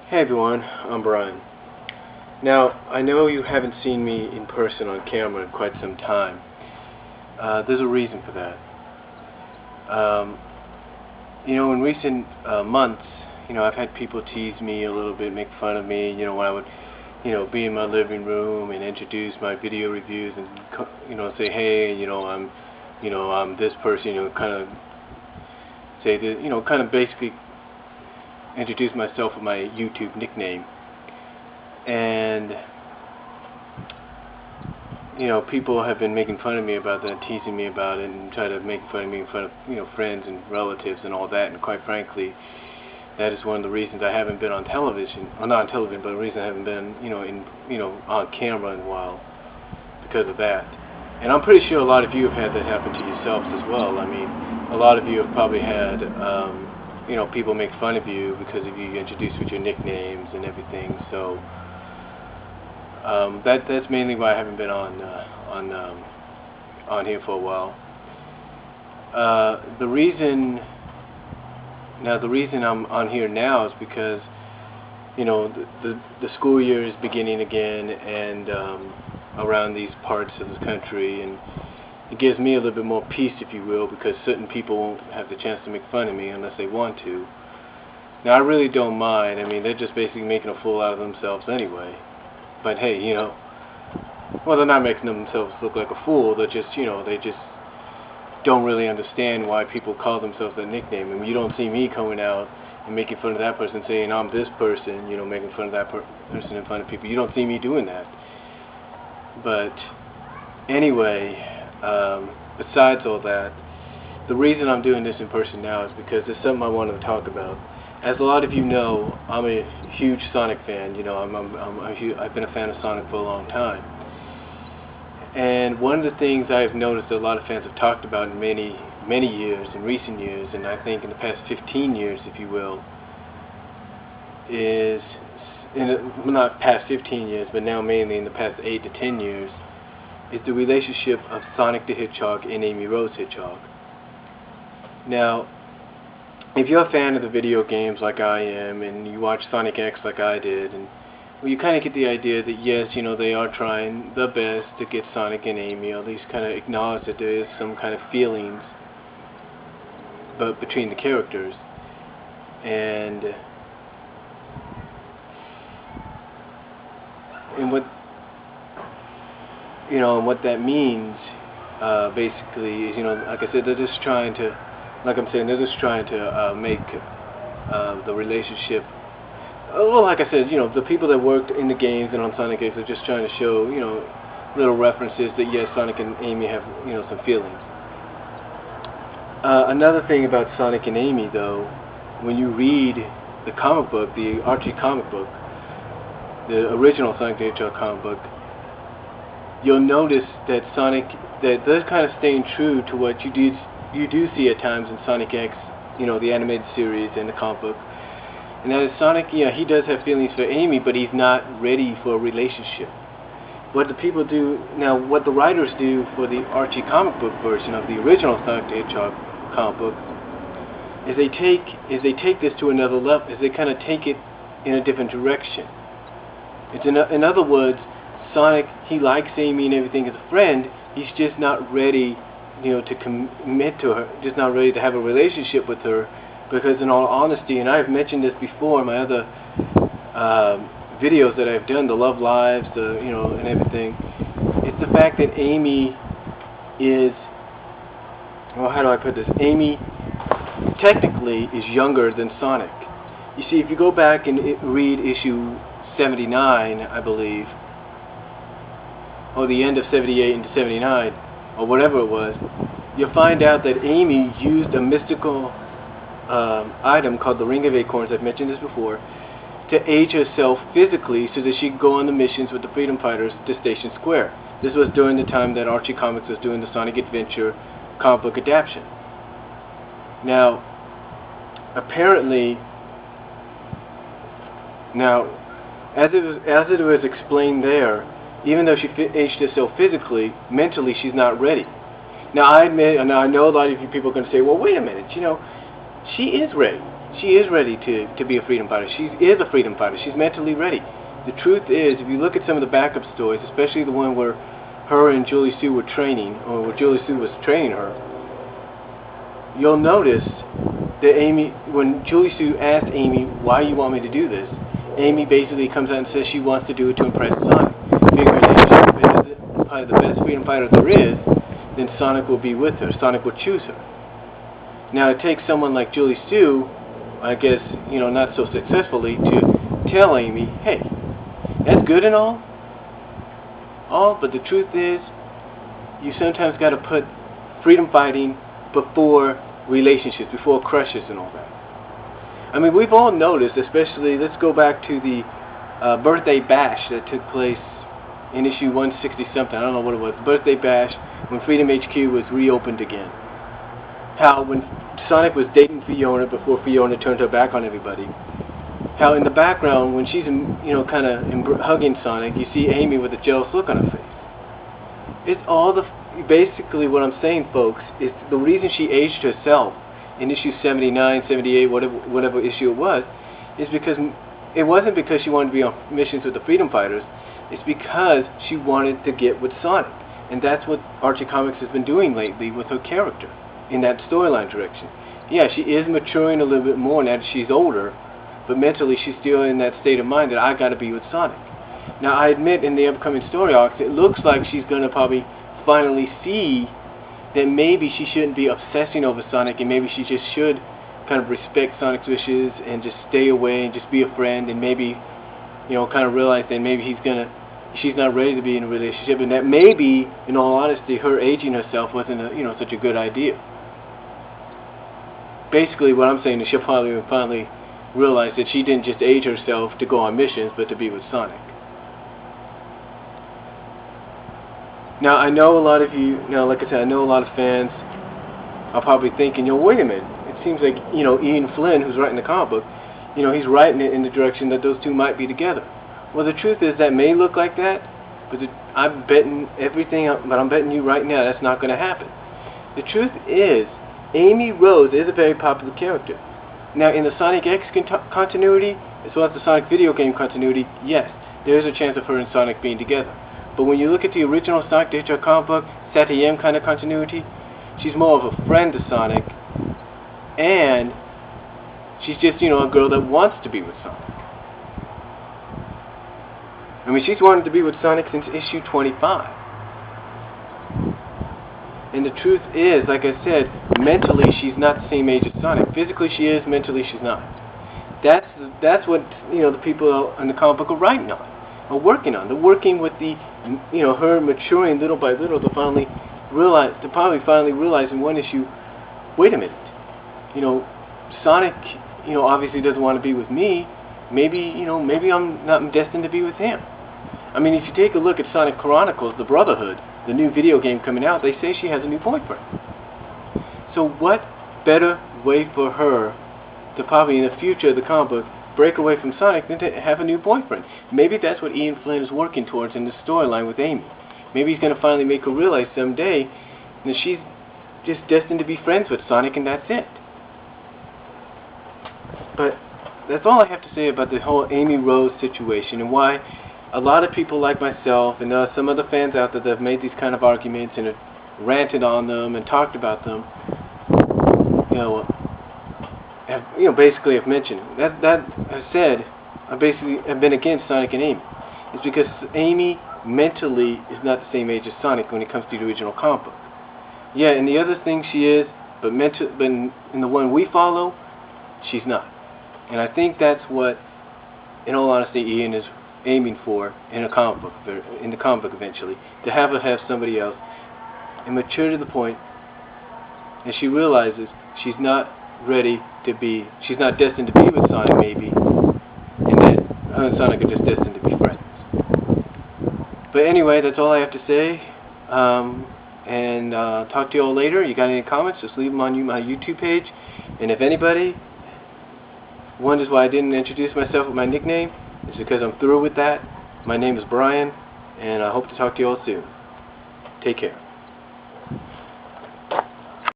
Hey everyone, I'm Brian. Now, I know you haven't seen me in person on camera in quite some time. There's a reason for that. In recent months, I've had people tease me a little bit, make fun of me, when I would, be in my living room and introduce my video reviews and, say, hey, I'm this person, kind of say this, kind of basically introduce myself with my YouTube nickname. And people have been making fun of me about that, teasing me about it, and try to make fun of me in front of friends and relatives and all that. And quite frankly, that is one of the reasons I haven't been on television, or not on television, but the reason I haven't been on camera in a while, because of that. And I'm pretty sure a lot of you have had that happen to yourselves as well. I mean, a lot of you have probably had people make fun of you because of you introduced with your nicknames and everything. So that's mainly why I haven't been on here for a while. The reason I'm on here now is because the school year is beginning again, and around these parts of the country, and it gives me a little bit more peace, if you will, because certain people won't have the chance to make fun of me unless they want to. Now, I really don't mind. I mean, they're just basically making a fool out of themselves anyway. But hey, well, they're not making themselves look like a fool. They're just, they just don't really understand why people call themselves that nickname. And you don't see me coming out and making fun of that person, saying I'm this person, making fun of that person in front of people. You don't see me doing that. But anyway, besides all that, the reason I'm doing this in person now is because there's something I wanted to talk about. As a lot of you know, I'm a huge Sonic fan. I've been a fan of Sonic for a long time. And one of the things I've noticed that a lot of fans have talked about in many years, in recent years, and I think in the past 15 years, if you will, is, not past 15 years, but now mainly in the past 8 to 10 years, is the relationship of Sonic the Hedgehog and Amy Rose Hedgehog. Now, if you're a fan of the video games like I am, and you watch Sonic X like I did, and you kind of get the idea that yes, they are trying their best to get Sonic and Amy, or at least kind of acknowledge that there is some kind of feelings between the characters. And what that means basically is, like I said, they're just trying to, make the relationship, well, like I said, the people that worked in the games and on Sonic X are just trying to show, little references that yes, Sonic and Amy have, some feelings. Another thing about Sonic and Amy, though, when you read the comic book, the Archie comic book, the original Sonic the Hedgehog comic book, you'll notice that they're kind of staying true to what you do see at times in Sonic X, the animated series and the comic book. And that is Sonic, he does have feelings for Amy, but he's not ready for a relationship. What the people do, now what the writers do for the Archie comic book version of the original Sonic the Hedgehog comic book, is they take this to another level, is they kind of take it in a different direction. It's in other words, Sonic, he likes Amy and everything as a friend, he's just not ready to commit to her, just not ready to have a relationship with her, because in all honesty, and I've mentioned this before in my other videos that I've done, the Love Lives, and everything, it's the fact that Amy is, well, how do I put this? Amy technically is younger than Sonic. You see, if you go back and read issue 79, I believe, or the end of 78 into 79, or whatever it was, you'll find out that Amy used a mystical item called the Ring of Acorns, I've mentioned this before, to age herself physically so that she could go on the missions with the Freedom Fighters to Station Square. This was during the time that Archie Comics was doing the Sonic Adventure comic book adaptation. Now, apparently, as it was explained there, even though she aged herself physically, mentally she's not ready. Now I admit, and I know a lot of you people are going to say, well, wait a minute, she is ready. she is ready to be a freedom fighter. She is a freedom fighter. She's mentally ready. The truth is, if you look at some of the backup stories, especially the one where her and Julie Sue were training, or where Julie Sue was training her, you'll notice that Amy, when Julie Sue asked Amy, why you want me to do this, Amy basically comes out and says she wants to do it to impress Sonic, figuring that if she is probably the best freedom fighter there is, then Sonic will be with her. Sonic will choose her. Now it takes someone like Julie Sue, I guess, not so successfully, to tell Amy, hey, that's good and all, but the truth is, you sometimes got to put freedom fighting before relationships, before crushes and all that. I mean, we've all noticed, especially, let's go back to the birthday bash that took place in issue 160-something, I don't know what it was, birthday bash, when Freedom HQ was reopened again. How when Sonic was dating Fiona before Fiona turned her back on everybody, how in the background, when she's, kind of hugging Sonic, you see Amy with a jealous look on her face. It's all basically what I'm saying, folks, is the reason she aged herself in issue 79, 78, whatever issue it was, is because it wasn't because she wanted to be on missions with the Freedom Fighters. It's because she wanted to get with Sonic. And that's what Archie Comics has been doing lately with her character in that storyline direction. Yeah, she is maturing a little bit more now that she's older, but mentally she's still in that state of mind that I got to be with Sonic. Now, I admit in the upcoming story arcs, it looks like she's going to probably finally see that maybe she shouldn't be obsessing over Sonic, and maybe she just should kind of respect Sonic's wishes and just stay away and just be a friend, and maybe, kind of realize that maybe she's not ready to be in a relationship, and that maybe, in all honesty, her aging herself wasn't such a good idea. Basically, what I'm saying is she'll probably finally realize that she didn't just age herself to go on missions, but to be with Sonic. Now, I know a lot of you, like I said, I know a lot of fans are probably thinking, wait a minute, it seems like, Ian Flynn, who's writing the comic book, he's writing it in the direction that those two might be together. Well, the truth is that may look like that, but I'm betting everything, but I'm betting you right now that's not going to happen. The truth is, Amy Rose is a very popular character. Now, in the Sonic X continuity, as well as the Sonic video game continuity, yes, there is a chance of her and Sonic being together. But when you look at the original Sonic the Hedgehog comic book, Satayem kind of continuity, she's more of a friend to Sonic, and she's just, a girl that wants to be with Sonic. I mean, she's wanted to be with Sonic since issue 25. And the truth is, like I said, mentally she's not the same age as Sonic. Physically she is, mentally she's not. That's what, the people in the comic book are writing on, are working on. They're working with the, her maturing little by little to probably finally realize in one issue, wait a minute, Sonic, obviously doesn't want to be with me. Maybe I'm not destined to be with him. I mean, if you take a look at Sonic Chronicles, the Brotherhood, the new video game coming out, they say she has a new boyfriend. So what better way for her to probably in the future of the comic book break away from Sonic than to have a new boyfriend? Maybe that's what Ian Flynn is working towards in the storyline with Amy. Maybe he's going to finally make her realize someday that she's just destined to be friends with Sonic, and that's it. But that's all I have to say about the whole Amy Rose situation, and why a lot of people like myself and some other fans out there that have made these kind of arguments and have ranted on them and talked about them, basically have mentioned that has said I basically have been against Sonic and Amy. It's because Amy mentally is not the same age as Sonic when it comes to the original comic book. Yeah, and the other thing she is, but in the one we follow, she's not. And I think that's what, in all honesty, Ian is aiming for in the comic book eventually, to have her have somebody else and mature to the point that she realizes she's not she's not destined to be with Sonic maybe, and that her and Sonic are just destined to be friends. But anyway, that's all I have to say, and talk to you all later. You got any comments, just leave them on my YouTube page, and if anybody wonders why I didn't introduce myself with my nickname, it's because I'm through with that. My name is Brian, and I hope to talk to you all soon. Take care.